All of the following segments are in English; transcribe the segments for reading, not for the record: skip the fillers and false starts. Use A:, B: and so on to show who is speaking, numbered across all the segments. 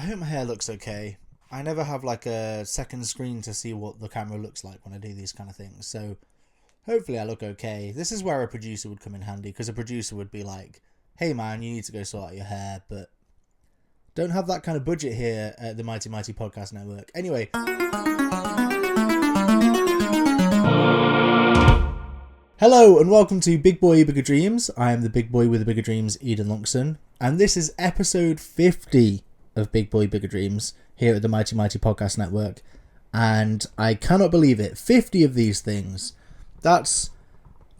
A: I hope my hair looks okay. I never have like a second screen to see what the camera looks like when I do these kind of things. So hopefully I look okay. This is where a producer would come in handy, because a producer would be like, hey man, you need to go sort out your hair, but don't have that kind of budget here at the Mighty Mighty Podcast Network. Anyway. Hello and welcome to Big Boy Bigger Dreams. I am the big boy with the bigger dreams, Eden Longson, and this is episode 50 of Big Boy Bigger Dreams here at the Mighty Mighty Podcast Network, and I cannot believe it. 50 of these things. That's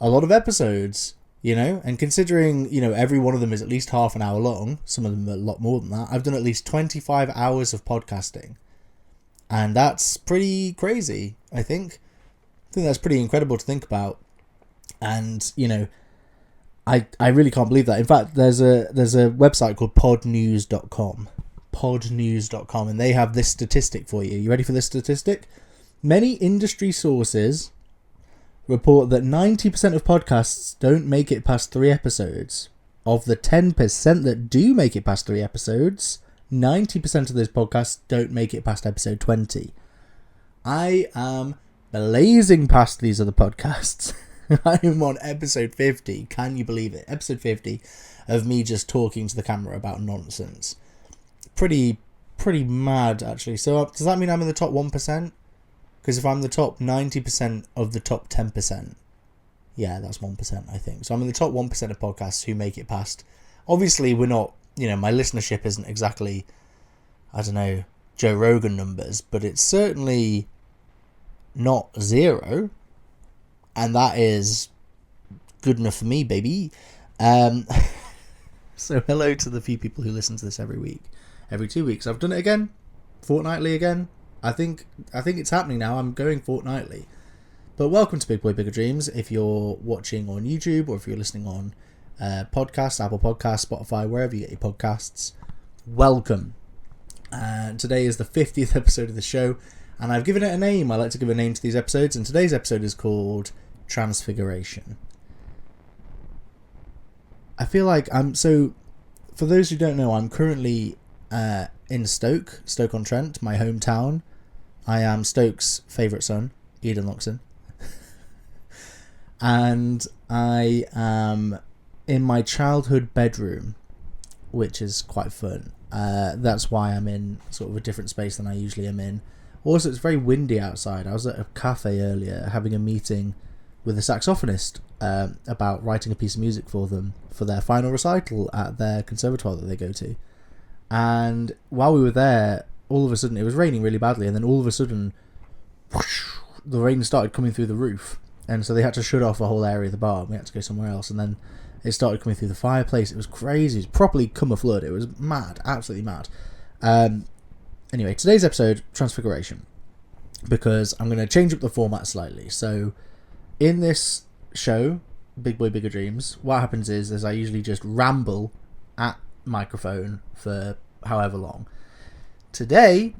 A: a lot of episodes, you know, and considering, you know, every one of them is at least half an hour long, some of them are a lot more than that. I've done at least 25 hours of podcasting, and that's pretty crazy, I think. I think that's pretty incredible to think about. And, you know, I really can't believe that. In fact, there's a website called podnews.com, and they have this statistic for you. You ready for this statistic? Many industry sources report that 90% of podcasts don't make it past 3 episodes. Of the 10% that do make it past 3 episodes, 90% of those podcasts don't make it past episode 20. I am blazing past these other podcasts. I am on episode 50. Can you believe it? Episode 50 of me just talking to the camera about nonsense. Pretty mad, actually. So does that mean I'm in the top 1%? Because if I'm the top 90% of the top 10%, yeah, that's 1%, I think. So I'm in the top 1% of podcasts who make it past. Obviously, we're not, you know, my listenership isn't exactly, I don't know, Joe Rogan numbers, but it's certainly not 0. And that is good enough for me, baby. So hello to the few people who listen to this every week, every 2 weeks. I've done it again, fortnightly again. I think it's happening now. I'm going fortnightly. But welcome to Big Boy Bigger Dreams. If you're watching on YouTube or if you're listening on podcasts, Apple Podcasts, Spotify, wherever you get your podcasts, welcome. And today is the 50th episode of the show. And I've given it a name. I like to give a name to these episodes. And today's episode is called Transfiguration. I feel like so for those who don't know, I'm currently in Stoke-on-Trent, my hometown. I am Stoke's favourite son, Eden Longson. And I am in my childhood bedroom, which is quite fun. That's why I'm in sort of a different space than I usually am in. Also, it's very windy outside. I was at a cafe earlier having a meeting with a saxophonist about writing a piece of music for them for their final recital at their conservatoire that they go to. And while we were there, all of a sudden, it was raining really badly, and then all of a sudden, whoosh, the rain started coming through the roof. And so they had to shut off a whole area of the bar, and we had to go somewhere else. And then it started coming through the fireplace. It was crazy. It was properly come a flood. It was mad, absolutely mad. Anyway, today's episode, Transfiguration, because I'm going to change up the format slightly. So, in this show, Big Boy Bigger Dreams, what happens is I usually just ramble at microphone for however long. Today,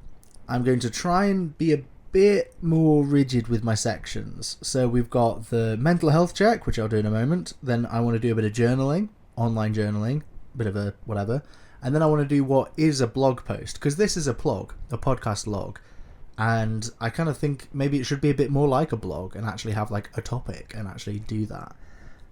A: I'm going to try and be a bit more rigid with my sections. So we've got the mental health check, which I'll do in a moment. Then I want to do a bit of journaling, online journaling, a bit of a whatever. And then I want to do what is a blog post, because this is a podcast log. And I kind of think maybe it should be a bit more like a blog and actually have like a topic and actually do that.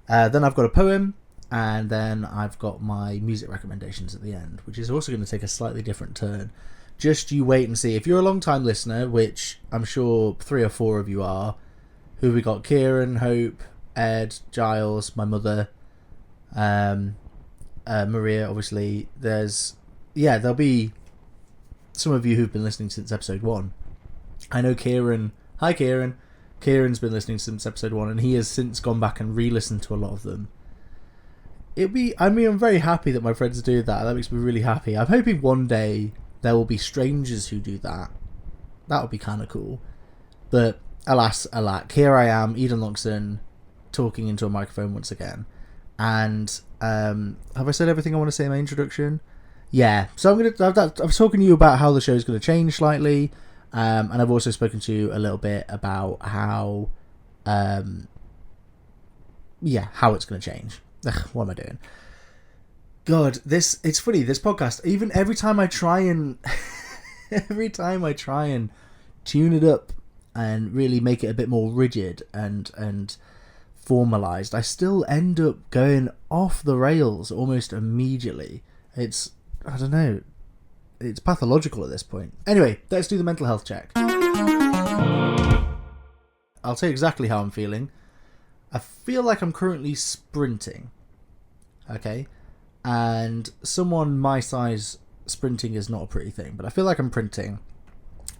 A: Then I've got a poem, and then I've got my music recommendations at the end, which is also going to take a slightly different turn. Just you wait and see. If you're a long time listener, which I'm sure 3 or 4 of you are, who we got: Kieran, Hope, Ed, Giles, my mother, Maria, obviously. There'll be some of you who've been listening since episode 1. I know Kieran. Hi, Kieran. Kieran's been listening since episode 1, and he has since gone back and re-listened to a lot of them. I'm very happy that my friends do that. That makes me really happy. I'm hoping one day there will be strangers who do that. That would be kind of cool. But alas, alack, here I am, Eden Longson, talking into a microphone once again. And have I said everything I want to say in my introduction? Yeah. So I was talking to you about how the show is going to change slightly, and I've also spoken to you a little bit about how it's going to change. Ugh, what am I doing? God, it's funny, this podcast, even every time I try and tune it up and really make it a bit more rigid and formalized, I still end up going off the rails almost immediately. It's, I don't know, it's pathological at this point. Anyway, let's do the mental health check. I'll tell you exactly how I'm feeling. I feel like I'm currently sprinting. Okay? And someone my size, sprinting is not a pretty thing, but I feel like I'm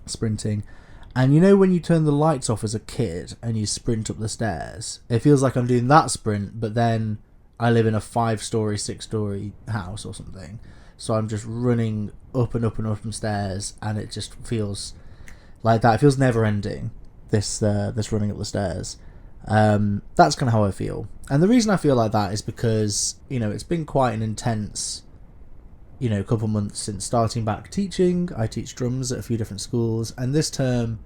A: sprinting. And you know when you turn the lights off as a kid and you sprint up the stairs? It feels like I'm doing that sprint, but then I live in a 5-story, 6-story house or something. So I'm just running up and up and up stairs, and it just feels like that. It feels never ending, this running up the stairs. That's kind of how I feel. And the reason I feel like that is because, you know, it's been quite an intense, you know, couple months since starting back teaching. I teach drums at a few different schools, and this term,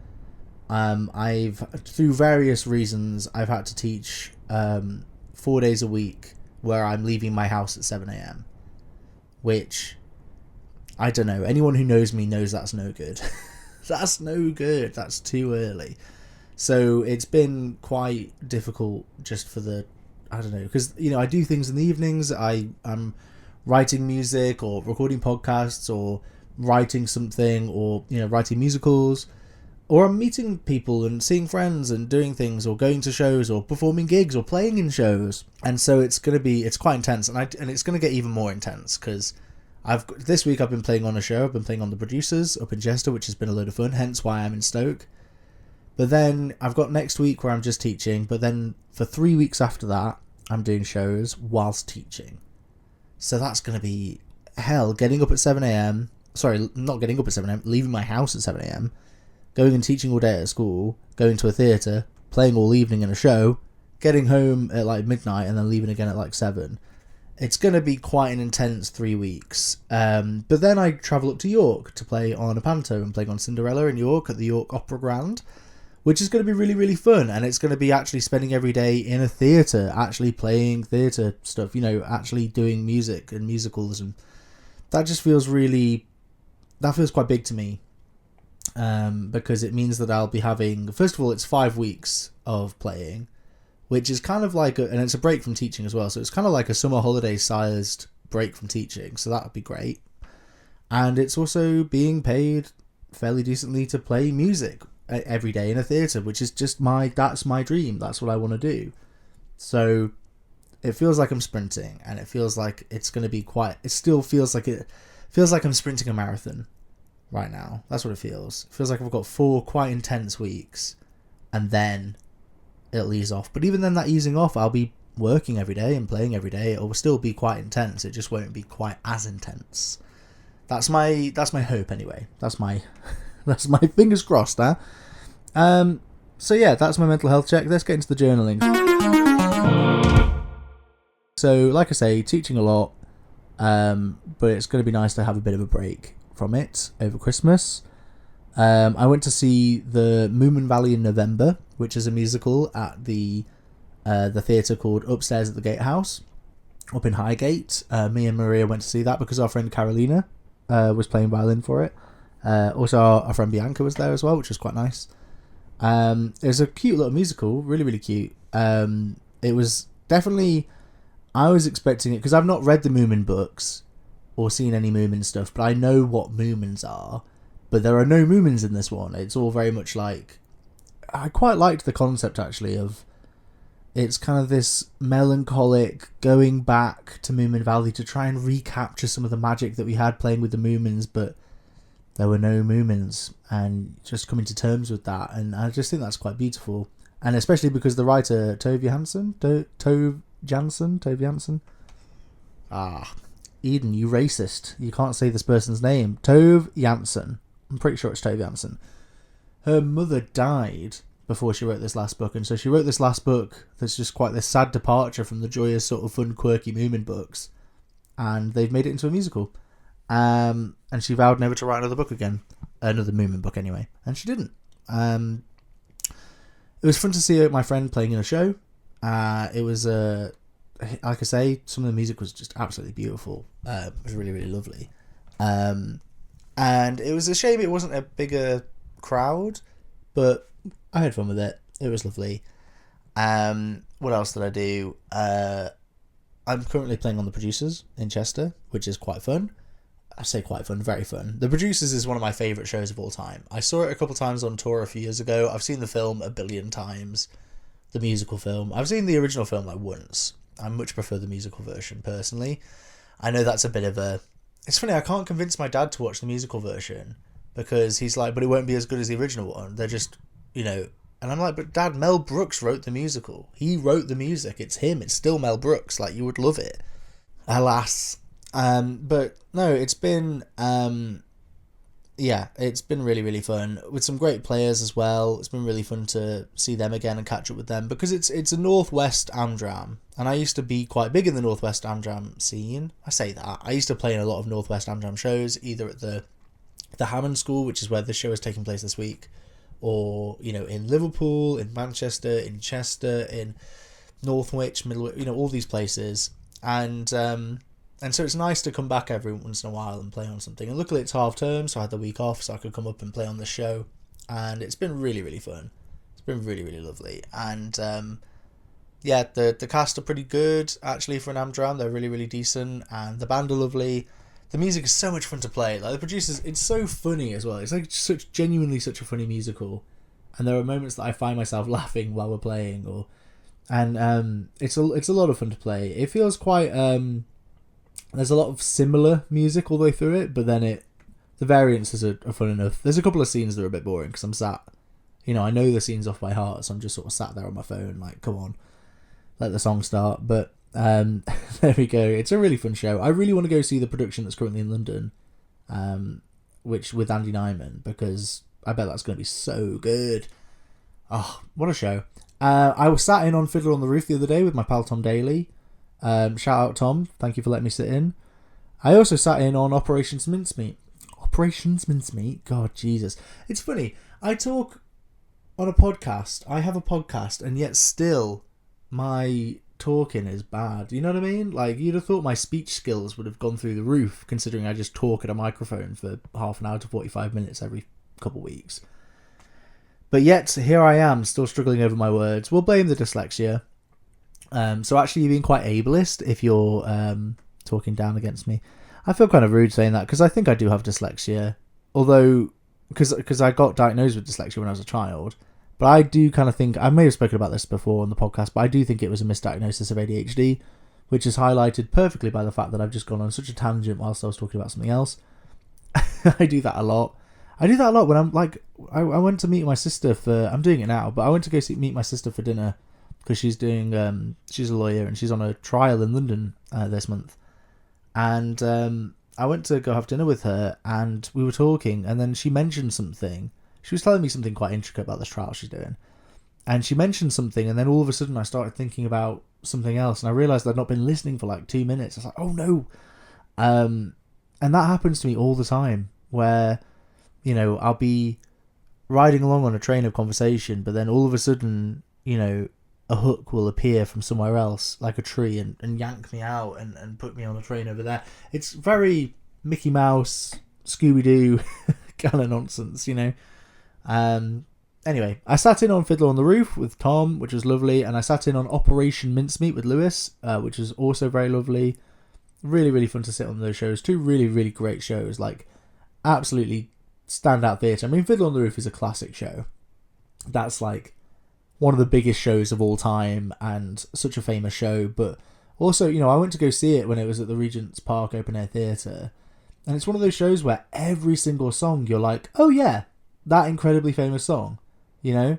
A: I've, through various reasons, I've had to teach 4 days a week where I'm leaving my house at 7 a.m, which, I don't know, anyone who knows me knows that's no good. That's no good. That's too early. So it's been quite difficult just for the, I don't know, because, you know, I do things in the evenings. I'm writing music or recording podcasts or writing something, or, you know, writing musicals, or I'm meeting people and seeing friends and doing things, or going to shows or performing gigs or playing in shows. And so it's quite intense, and it's going to get even more intense because this week I've been playing on a show. I've been playing on The Producers up in Chester, which has been a load of fun, hence why I'm in Stoke. But then I've got next week where I'm just teaching, but then for 3 weeks after that, I'm doing shows whilst teaching. So that's going to be hell, getting up at 7 a.m. Sorry, not getting up at 7 a.m, leaving my house at 7 a.m, going and teaching all day at school, going to a theatre, playing all evening in a show, getting home at like midnight and then leaving again at like 7. It's going to be quite an intense 3 weeks. But then I travel up to York to play on a panto. I'm playing on Cinderella in York at the York Opera Grand, which is going to be really, really fun. And it's going to be actually spending every day in a theatre, actually playing theatre stuff, you know, actually doing music and musicals. And that just feels quite big to me. Because it means that I'll be having, first of all, it's 5 weeks of playing, which is kind of like, and it's a break from teaching as well. So it's kind of like a summer holiday sized break from teaching. So that would be great. And it's also being paid fairly decently to play music every day in a theatre, which is just that's my dream. That's what I want to do. So it feels like I'm sprinting, and it feels like it's going to be it still feels like I'm sprinting a marathon right now. That's what it feels. It feels like I've got 4 quite intense weeks, and then it'll ease off. But even then, that easing off, I'll be working every day and playing every day. It'll still be quite intense. It just won't be quite as intense. That's my hope anyway. That's my fingers crossed, huh? So yeah, that's my mental health check. Let's get into the journaling. So, like I say, teaching a lot, but it's going to be nice to have a bit of a break from it over Christmas. I went to see the Moomin Valley in November, which is a musical at the theatre called Upstairs at the Gatehouse, up in Highgate. Me and Maria went to see that because our friend Carolina was playing violin for it. Also, our friend Bianca was there as well, which was quite nice. It was a cute little musical, really, really cute. It was definitely, I was expecting it, because I've not read the Moomin books or seen any Moomin stuff, but I know what Moomins are. But there are no Moomins in this one. It's all very much like, I quite liked the concept actually of, it's kind of this melancholic going back to Moomin Valley to try and recapture some of the magic that we had playing with the Moomins, but there were no Moomins, and just coming to terms with that. And I just think that's quite beautiful. And especially because the writer, Tove Jansson. Eden, you racist. You can't say this person's name. Tove Jansson. I'm pretty sure it's Tove Jansson. Her mother died before she wrote this last book, and so she wrote this last book that's just quite this sad departure from the joyous, sort of fun, quirky Moomin books, and they've made it into a musical. And she vowed never to write another book again. Another Moomin book, anyway. And she didn't. It was fun to see my friend playing in a show. It was like I say, some of the music was just absolutely beautiful. It was really, really lovely. And it was a shame it wasn't a bigger crowd, but I had fun with it. It was lovely. What else did I do? I'm currently playing on The Producers in Chester, which is quite fun. I say quite fun, very fun. The Producers is one of my favourite shows of all time. I saw it a couple times on tour a few years ago. I've seen the film a billion times, the musical film. I've seen the original film like once. I much prefer the musical version, personally. I know that's a bit of a... It's funny, I can't convince my dad to watch the musical version, because he's like, but it won't be as good as the original one. They're just, you know... And I'm like, but Dad, Mel Brooks wrote the musical. He wrote the music. It's him. It's still Mel Brooks. Like, you would love it. Alas. But no, it's been, it's been really, really fun with some great players as well. It's been really fun to see them again and catch up with them, because it's a Northwest Amdram, and I used to be quite big in the Northwest Amdram scene. I say that. I used to play in a lot of Northwest Amdram shows, either at the Hammond School, which is where the show is taking place this week, or, you know, in Liverpool, in Manchester, in Chester, in Northwich, Middlewich, you know, all these places. And so it's nice to come back every once in a while and play on something. And luckily it's half term, so I had the week off, so I could come up and play on the show. And it's been really, really fun. It's been really, really lovely. And the cast are pretty good, actually, for an Amdram. They're really, really decent. And the band are lovely. The music is so much fun to play. Like, The Producers, it's so funny as well. It's like genuinely such a funny musical. And there are moments that I find myself laughing while we're playing, it's a lot of fun to play. It feels quite there's a lot of similar music all the way through it, but then the variances are fun enough. There's a couple of scenes that are a bit boring because I'm sat, you know, I know the scenes off by heart, so I'm just sort of sat there on my phone like, come on, let the song start. But there we go. It's a really fun show. I really want to go see the production that's currently in London, which with Andy Nyman, because I bet that's going to be so good. Oh, what a show. I was sat in on Fiddler on the Roof the other day with my pal Tom Daly. Shout out Tom, thank you for letting me sit in. I also sat in on Operations Mincemeat. God, Jesus. It's funny, I talk on a podcast. I have a podcast, and yet still my talking is bad. You know what I mean? Like, you'd have thought my speech skills would have gone through the roof, considering I just talk at a microphone for half an hour to 45 minutes every couple of weeks. But yet, here I am, still struggling over my words. We'll blame the dyslexia. So actually, you're being quite ableist if you're talking down against me. I feel kind of rude saying that, because I think I do have dyslexia. Although, because I got diagnosed with dyslexia when I was a child. But I do kind of think, I may have spoken about this before on the podcast, but I do think it was a misdiagnosis of ADHD, which is highlighted perfectly by the fact that I've just gone on such a tangent whilst I was talking about something else. I do that a lot. When I'm like, I went to meet my sister for, I'm doing it now, but I went to go meet my sister for dinner, because she's doing, she's a lawyer and she's on a trial in London this month. And I went to go have dinner with her, and we were talking, and then she mentioned something. She was telling me something quite intricate about this trial she's doing. And she mentioned something, and then all of a sudden I started thinking about something else, and I realised I'd not been listening for like 2 minutes. I was like, oh no. And that happens to me all the time, where, you know, I'll be riding along on a train of conversation, but then all of a sudden, you know, a hook will appear from somewhere else, like a tree, and yank me out and put me on a train over there. It's very Mickey Mouse, Scooby-Doo kind of nonsense, you know. Anyway, I sat in on Fiddler on the Roof with Tom, which was lovely, and I sat in on Operation Mincemeat with Lewis, which was also very lovely. Really, really fun to sit on those shows. Two really, really great shows, like absolutely standout theatre. I mean, Fiddler on the Roof is a classic show. That's like one of the biggest shows of all time and such a famous show. But also, you know, I went to go see it when it was at the Regent's Park Open Air Theatre, and it's one of those shows where every single song you're like, oh yeah, that incredibly famous song, you know.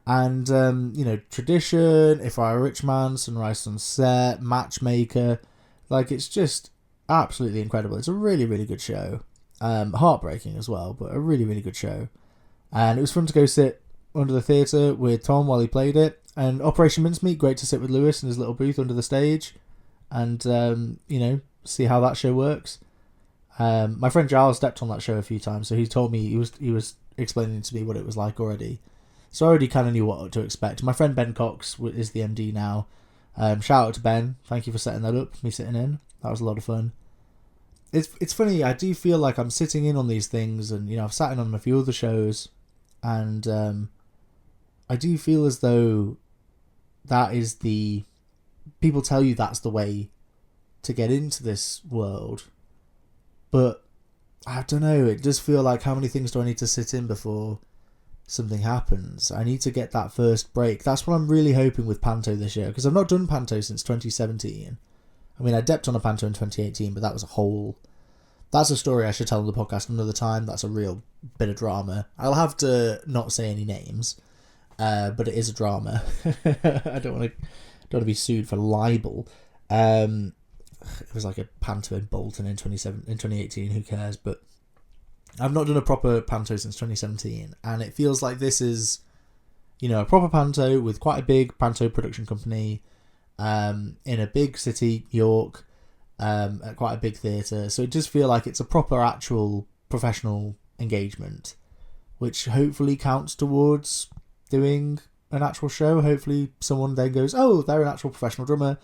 A: And you know, Tradition, If I Were a Rich Man, Sunrise Sunset, Matchmaker, like, it's just absolutely incredible. It's a really, really good show. Heartbreaking as well, but a really, really good show. And it was fun to go sit under the theatre with Tom while he played it. And Operation Mincemeat, great to sit with Lewis in his little booth under the stage and, you know, see how that show works. My friend Giles stepped on that show a few times, so he told me, he was explaining to me what it was like already. So I already kind of knew what to expect. My friend Ben Cox is the MD now. Shout out to Ben. Thank you for setting that up, me sitting in. That was a lot of fun. It's funny, I do feel like I'm sitting in on these things, and I've sat in on a few other shows, and I do feel as though that is people tell you that's the way to get into this world, but I don't know, it does feel like, how many things do I need to sit in before something happens? I need to get that first break. That's what I'm really hoping with Panto this year, because I've not done Panto since 2017. I mean, I depped on a Panto in 2018, but that's a story I should tell on the podcast another time. That's a real bit of drama. I'll have to not say any names, but it is a drama. I don't want to be sued for libel. It was like a Panto in Bolton in 2018. Who cares? But I've not done a proper Panto since 2017, and it feels like this is, a proper Panto with quite a big Panto production company, in a big city, York, at quite a big theatre. So it does feel like it's a proper, actual, professional engagement, which hopefully counts towards doing an actual show. Hopefully someone then goes, oh, they're an actual professional drummer,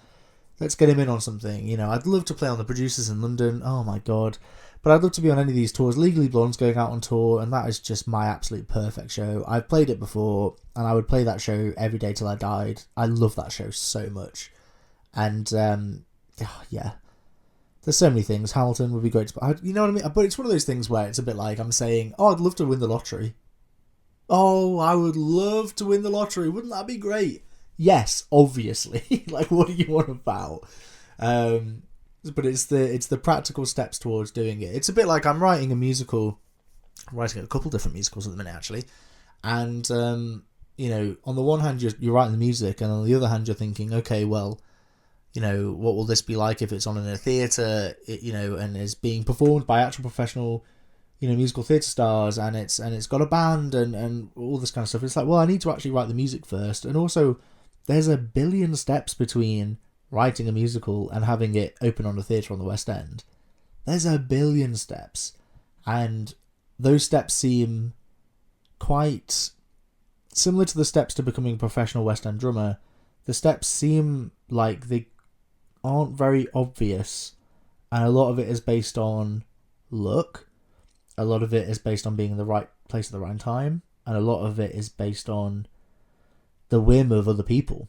A: let's get him in on something. I'd love to play on the Producers in London, oh my god, but I'd love to be on any of these tours. Legally Blonde's going out on tour, and that is just my absolute perfect show. I've played it before, and I would play that show every day till I died. I love that show so much. And yeah, there's so many things. Hamilton would be great to, you know what I mean? But it's one of those things where it's a bit like I'm saying, oh, I'd love to win the lottery. Oh, I would love to win the lottery. Wouldn't that be great? Yes, obviously. Like, what do you want about? But it's the practical steps towards doing it. It's a bit like I'm writing a musical. I'm writing a couple different musicals at the minute, actually. And, on the one hand, you're writing the music, and on the other hand, you're thinking, okay, well, what will this be like if it's on in a theatre, and is being performed by actual professional, musical theatre stars, and it's got a band and all this kind of stuff. It's like, well, I need to actually write the music first, and also there's a billion steps between writing a musical and having it open on a theatre on the West End. There's a billion steps, and those steps seem quite similar to the steps to becoming a professional West End drummer. The steps seem like they aren't very obvious, and a lot of it is based on luck, a lot of it is based on being in the right place at the right time, and a lot of it is based on the whim of other people.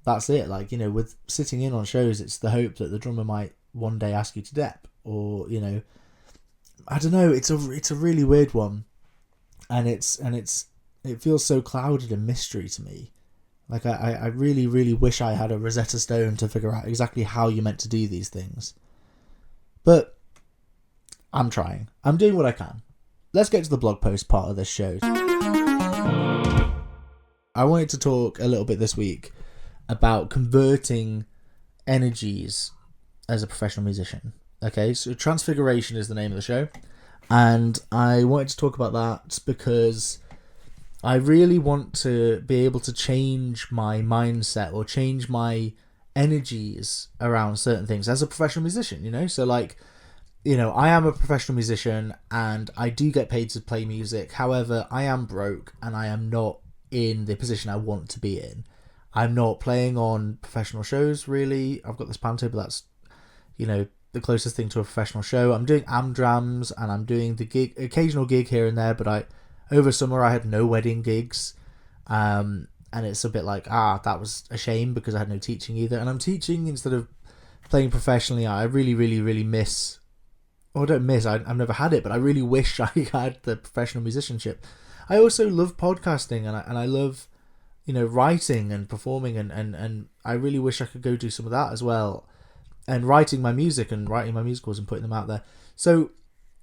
A: That's it. Like, with sitting in on shows, it's the hope that the drummer might one day ask you to dep, or I don't know, it's a really weird one, and it feels so clouded in mystery to me. Like, I really, really wish I had a Rosetta Stone to figure out exactly how you're meant to do these things. But I'm trying. I'm doing what I can. Let's get to the blog post part of this show. I wanted to talk a little bit this week about converting energies as a professional musician. Okay, so Transfiguration is the name of the show. And I wanted to talk about that because I really want to be able to change my mindset or change my energies around certain things as a professional musician, So like, I am a professional musician and I do get paid to play music. However, I am broke and I am not in the position I want to be in. I'm not playing on professional shows, really. I've got this Panto, but that's, the closest thing to a professional show. I'm doing Amdrams and I'm doing the occasional gig here and there, but over summer I had no wedding gigs, and it's a bit like, that was a shame because I had no teaching either. And I'm teaching instead of playing professionally. I really, really, really miss, or don't miss, I've never had it, but I really wish I had the professional musicianship. I also love podcasting, and I love, writing and performing, and I really wish I could go do some of that as well, and writing my music and writing my musicals and putting them out there. So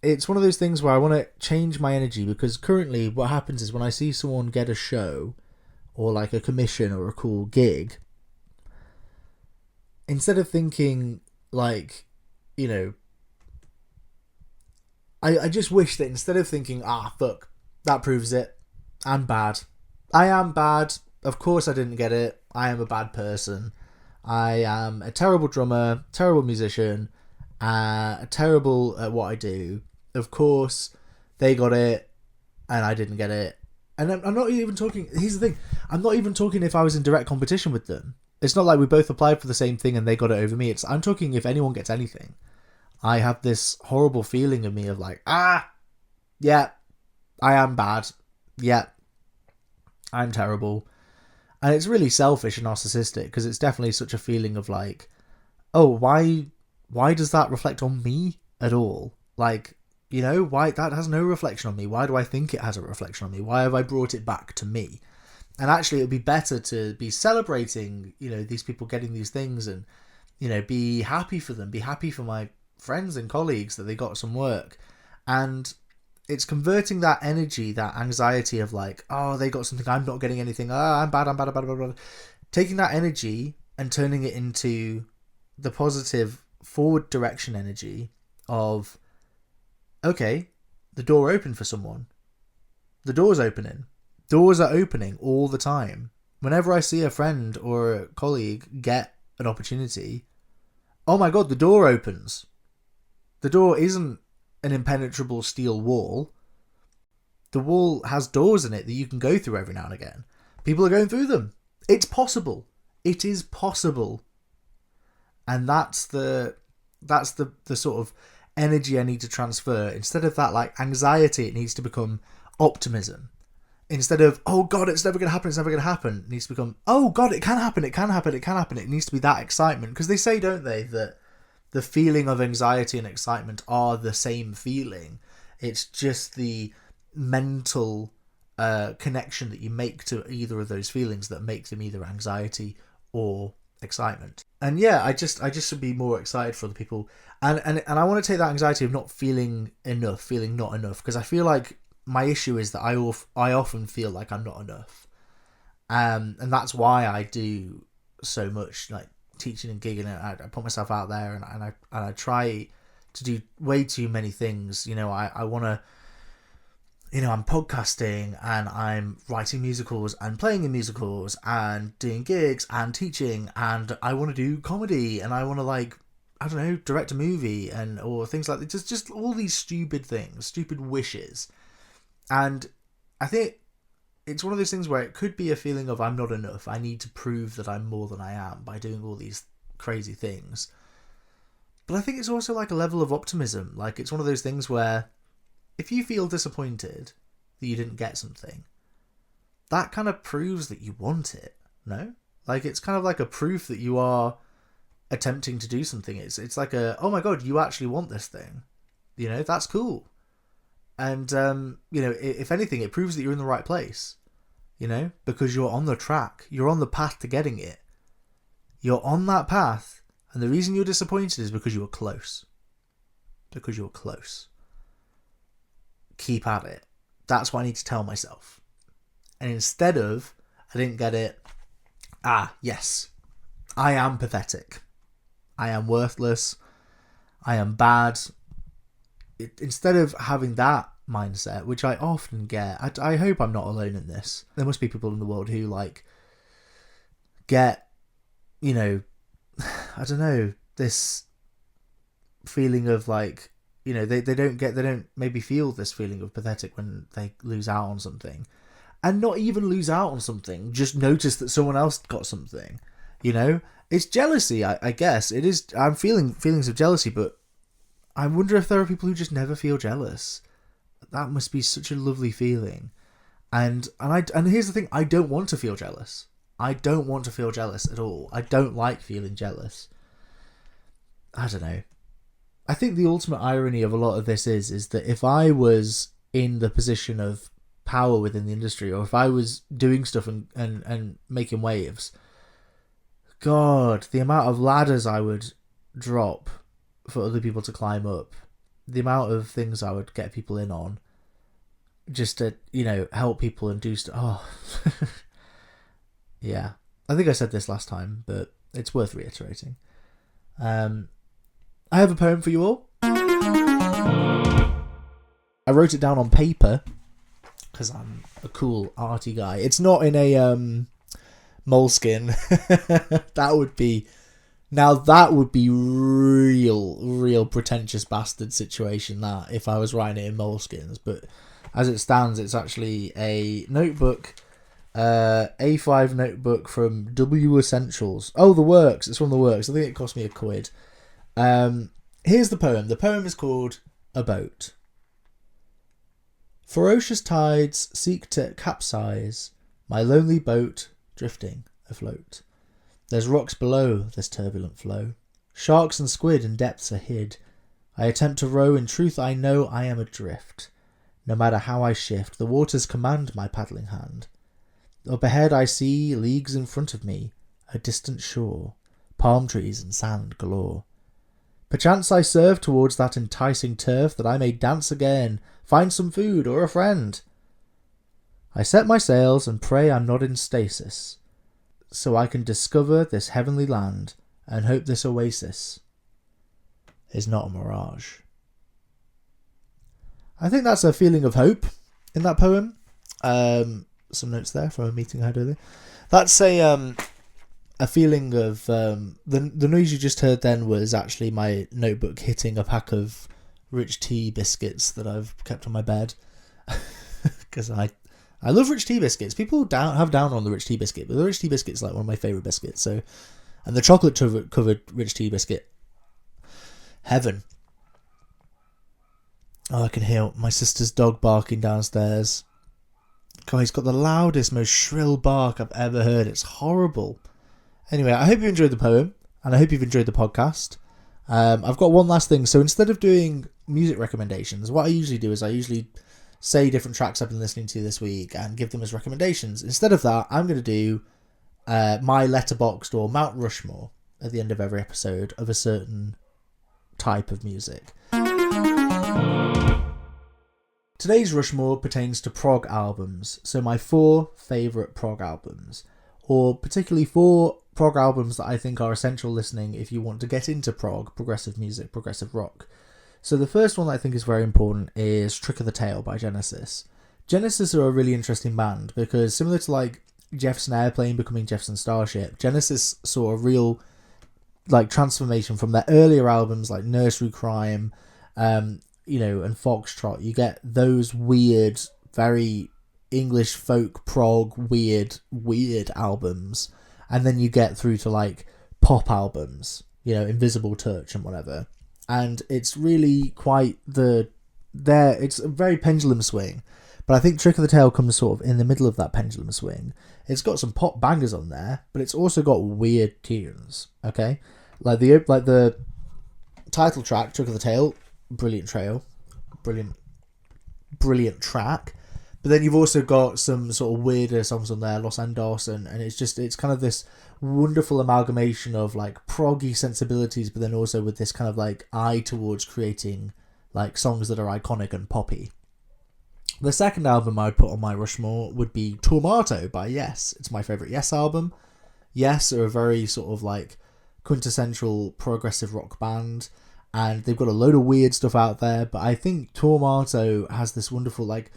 A: it's one of those things where I want to change my energy, because currently what happens is when I see someone get a show or like a commission or a cool gig, instead of thinking like, I just wish that instead of thinking, fuck, that proves it, I'm bad. I am bad. Of course I didn't get it. I am a bad person. I am a terrible drummer, terrible musician, terrible at what I do. Of course, they got it, and I didn't get it. And I'm not even talking, here's the thing, I'm not even talking if I was in direct competition with them. It's not like we both applied for the same thing and they got it over me. I'm talking if anyone gets anything. I have this horrible feeling of me of like, yeah, I am bad. Yeah, I'm terrible. And it's really selfish and narcissistic because it's definitely such a feeling of like, oh, why does that reflect on me at all? Like, why that has no reflection on me? Why do I think it has a reflection on me? Why have I brought it back to me? And actually, it would be better to be celebrating, these people getting these things and, be happy for them, be happy for my friends and colleagues that they got some work. And it's converting that energy, that anxiety of like, oh, they got something, I'm not getting anything, I'm bad. Taking that energy and turning it into the positive forward direction energy of, okay, the door opened for someone. The door's opening. Doors are opening all the time. Whenever I see a friend or a colleague get an opportunity, oh my god, the door opens. The door isn't an impenetrable steel wall. The wall has doors in it that you can go through every now and again. People are going through them. It's possible. It is possible. And that's the sort of energy I need to transfer. Instead of that like anxiety, it needs to become optimism. Instead of, oh god, it's never going to happen, it needs to become, oh god, it can happen. It needs to be that excitement. Because they say, don't they, that the feeling of anxiety and excitement are the same feeling. It's just the mental connection that you make to either of those feelings that make them either anxiety or excitement. And yeah, I just should be more excited for the people. And I want to take that anxiety of not feeling enough, feeling not enough, because I feel like my issue is that I often feel like I'm not enough. And that's why I do so much like teaching and gigging, and I put myself out there and I try to do way too many things. I want to, I'm podcasting and I'm writing musicals and playing in musicals and doing gigs and teaching, and I want to do comedy and I want to like, I don't know, direct a movie or things like that. Just all these stupid things, stupid wishes. And I think it's one of those things where it could be a feeling of I'm not enough. I need to prove that I'm more than I am by doing all these crazy things. But I think it's also like a level of optimism. Like it's one of those things where if you feel disappointed that you didn't get something, that kind of proves that you want it, no? Like it's kind of like a proof that you are attempting to do something. It's like a, oh my god, you actually want this thing. That's cool. And, if anything, it proves that you're in the right place, because you're on the track. You're on the path to getting it. You're on that path. And the reason you're disappointed is because you were close. Keep at it. That's what I need to tell myself. And instead of, I didn't get it, yes, I am pathetic. I am worthless. I am bad. Instead of having that mindset, which I often get, I hope I'm not alone in this. There must be people in the world who like get, I don't know, this feeling of like, they don't maybe feel this feeling of pathetic when they lose out on something, and not even lose out on something, just notice that someone else got something. It's jealousy, I guess it is. I'm feeling feelings of jealousy, but I wonder if there are people who just never feel jealous. That must be such a lovely feeling. And here's the thing, I don't want to feel jealous. I don't want to feel jealous at all. I don't like feeling jealous. I don't know. I think the ultimate irony of a lot of this is that if I was in the position of power within the industry, or if I was doing stuff and making waves, God, the amount of ladders I would drop for other people to climb up, the amount of things I would get people in on just to, help people and do stuff. Oh, yeah. I think I said this last time, but it's worth reiterating. I have a poem for you all. I wrote it down on paper because I'm a cool arty guy. It's not in a moleskin. That would be real pretentious bastard situation, that, if I was writing it in moleskins. But as it stands, it's actually a notebook A5 notebook from W Essentials. Oh, The Works. It's from The Works. I think it cost me £1. Here's the poem. The poem is called A Boat. Ferocious tides seek to capsize my lonely boat drifting afloat. There's rocks below this turbulent flow. Sharks and squid in depths are hid. I attempt to row, in truth I know I am adrift. No matter how I shift, the waters command my paddling hand. Up ahead I see, leagues in front of me, a distant shore, palm trees and sand galore. Perchance I serve towards that enticing turf, that I may dance again, find some food or a friend. I set my sails and pray I'm not in stasis, so I can discover this heavenly land and hope this oasis is not a mirage. I think that's a feeling of hope in that poem. Some notes there from a meeting I had earlier. That's a feeling of the noise you just heard then was actually my notebook hitting a pack of Rich Tea biscuits that I've kept on my bed because I love Rich Tea biscuits. People have down on the Rich Tea biscuit, but the Rich Tea biscuit's like one of my favourite biscuits. So, and the chocolate covered Rich Tea biscuit, heaven. Oh, I can hear my sister's dog barking downstairs. God, he's got the loudest, most shrill bark I've ever heard. It's horrible. Anyway, I hope you enjoyed the poem, and I hope you've enjoyed the podcast. I've got one last thing. So instead of doing music recommendations, what I usually do is I usually say different tracks I've been listening to this week and give them as recommendations. Instead of that, I'm going to do my letterboxd or Mount Rushmore at the end of every episode of a certain type of music. Today's Rushmore pertains to prog albums, so my 4 favourite prog albums, or particularly 4 prog albums that I think are essential listening if you want to get into prog, progressive music, progressive rock. So the first one that I think is very important is Trick of the Tail by Genesis. Genesis are a really interesting band because similar to like Jefferson Airplane becoming Jefferson Starship, Genesis saw a real like transformation from their earlier albums like Nursery Crime, and Foxtrot. You get those weird, very English folk prog weird albums, and then you get through to like pop albums, Invisible Touch and whatever, and it's really quite it's a very pendulum swing, but I think Trick of the Tail comes sort of in the middle of that pendulum swing. It's got some pop bangers on there, but it's also got weird tunes, okay, like the title track, Trick of the Tail, brilliant track. But then you've also got some sort of weirder songs on there, Los Andos, and it's kind of this wonderful amalgamation of like proggy sensibilities, but then also with this kind of like eye towards creating like songs that are iconic and poppy. The second album I would put on my Rushmore would be Tomato by Yes. It's my favourite Yes album. Yes are a very sort of like quintessential progressive rock band, and they've got a load of weird stuff out there, but I think Tomato has this wonderful, like,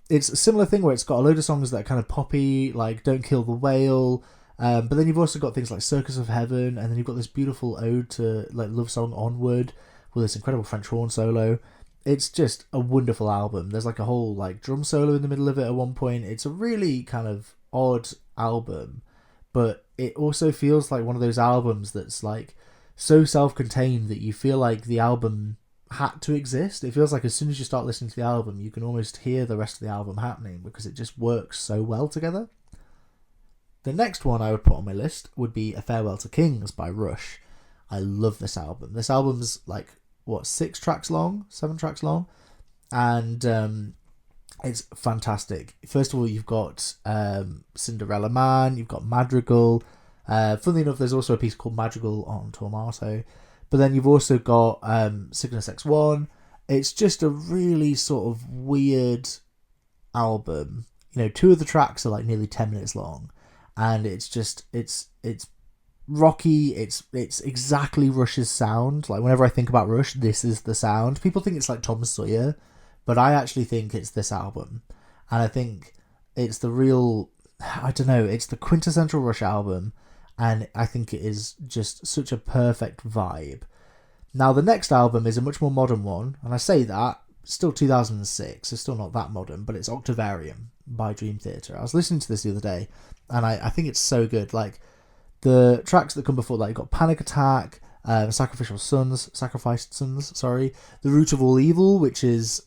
A: it's a similar thing where it's got a load of songs that are kind of poppy, like Don't Kill the Whale, but then you've also got things like Circus of Heaven, and then you've got this beautiful ode to like love song Onward with this incredible French horn solo. It's just a wonderful album. There's like a whole like drum solo in the middle of it at one point. It's a really kind of odd album, but it also feels like one of those albums that's like so self-contained that you feel like the album had to exist. It feels like as soon as you start listening to the album, you can almost hear the rest of the album happening because it just works so well together. The next one I would put on my list would be A Farewell to Kings by Rush. I love this album. This album's like, 7 tracks long, and it's fantastic. First of all, you've got Cinderella Man, you've got Madrigal. Funnily enough, there's also a piece called Madrigal on Tomato. But then you've also got Cygnus X1. It's just a really sort of weird album. 2 of the tracks are like nearly 10 minutes long, and it's just it's rocky. It's exactly Rush's sound. Like whenever I think about Rush, this is the sound. People think it's like Tom Sawyer, but I actually think it's this album, and I think it's the real. I don't know. It's the quintessential Rush album. And I think it is just such a perfect vibe. Now, the next album is a much more modern one. And I say that still 2006. It's still not that modern, but it's Octavarium by Dream Theater. I was listening to this the other day, and I think it's so good. Like, the tracks that come before that, you've got Panic Attack, Sacrificed Sons, the Root of All Evil, which is...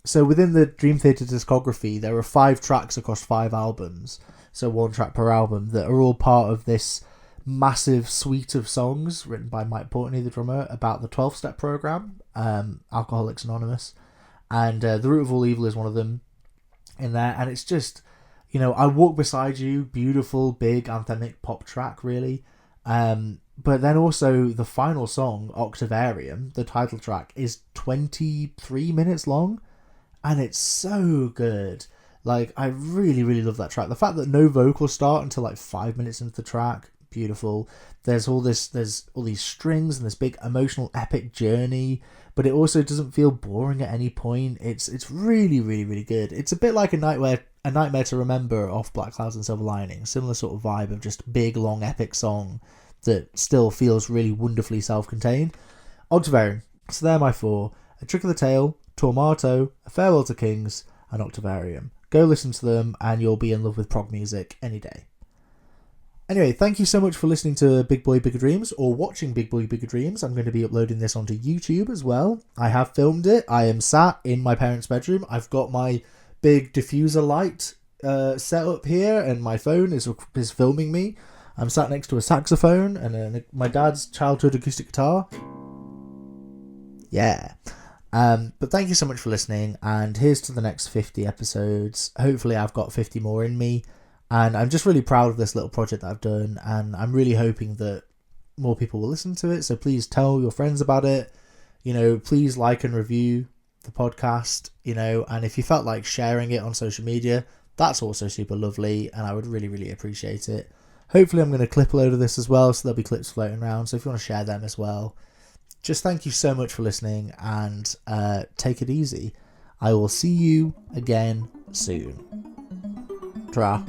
A: so within the Dream Theater discography, there are 5 tracks across 5 albums, so 1 track per album, that are all part of this massive suite of songs written by Mike Portney, the drummer, about the 12-step program, Alcoholics Anonymous, and The Root of All Evil is one of them in there, and it's just, you know, I Walk Beside You, beautiful, big, anthemic pop track, really, but then also the final song, Octavarium, the title track, is 23 minutes long, and it's so good. Like, I really, really love that track. The fact that no vocals start until like 5 minutes into the track, beautiful. There's all these strings and this big emotional epic journey, but it also doesn't feel boring at any point. It's really, really, really good. It's a bit like a Nightmare to Remember off Black Clouds and Silver Lining. Similar sort of vibe of just big, long, epic song that still feels really wonderfully self-contained. Octavarium. So they're my 4. A Trick of the Tail, Tormato, A Farewell to Kings, and Octavarium. Go listen to them and you'll be in love with prog music any day. Anyway, thank you so much for listening to Big Boy Bigger Dreams, or watching Big Boy Bigger Dreams. I'm going to be uploading this onto YouTube as well. I have filmed it. I am sat in my parents' bedroom. I've got my big diffuser light set up here, and my phone is filming me. I'm sat next to a saxophone and my dad's childhood acoustic guitar. Yeah. But thank you so much for listening, and here's to the next 50 episodes. Hopefully I've got 50 more in me, and I'm just really proud of this little project that I've done, and I'm really hoping that more people will listen to it. So please tell your friends about it. You know, please like and review the podcast, you know, and if you felt like sharing it on social media, that's also super lovely, and I would really, really appreciate it. Hopefully I'm going to clip a load of this as well, so there'll be clips floating around, so if you want to share them as well. Just thank you so much for listening, and take it easy. I will see you again soon. Ta-ra.